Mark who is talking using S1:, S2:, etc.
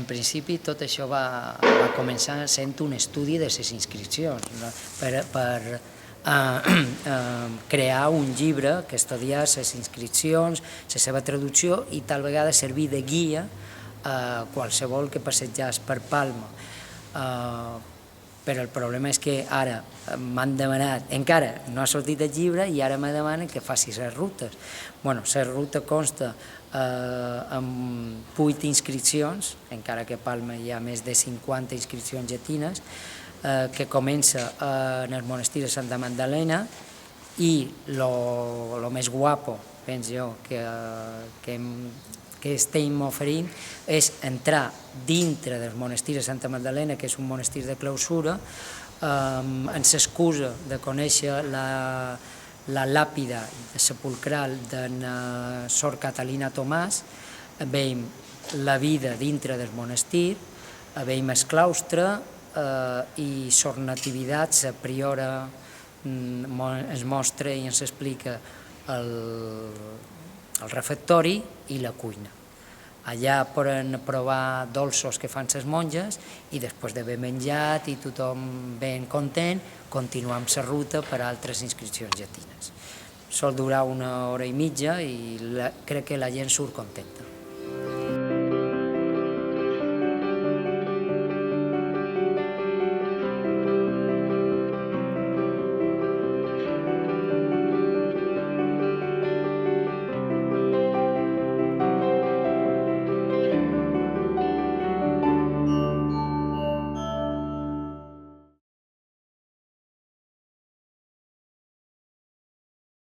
S1: principi tot això va començar sent un estudi de les inscripcions, no? per crear un llibre que estudia les inscripcions, la seva traducció i tal vegada servir de guia a qualsevol que passejàs per Palma. Però el problema és que ara m'han demanat, encara no ha sortit el llibre i ara me demanen que faci les rutes. Bueno, la ruta consta amb 8 inscripcions, encara que a Palma hi ha més de 50 inscripcions llatines, que comença en el monestir de Santa Magdalena i el més guapo, penso jo, que estem oferint és entrar dintre del monestir de Santa Magdalena, que és un monestir de clausura, amb l'excusa de conèixer la làpida sepulcral d'en Sor Catalina Tomàs, veiem la vida dintre del monestir, veiem el claustre i Sor Nativitat, la priora, es mostra i ens explica el refectori i la cuina. Allà poden provar dolços que fan les monges i després d'haver menjat i tothom ben content, continuar amb la ruta per a altres inscripcions llatines. Sol durar 1 hora i mitja i crec que la gent surt contenta.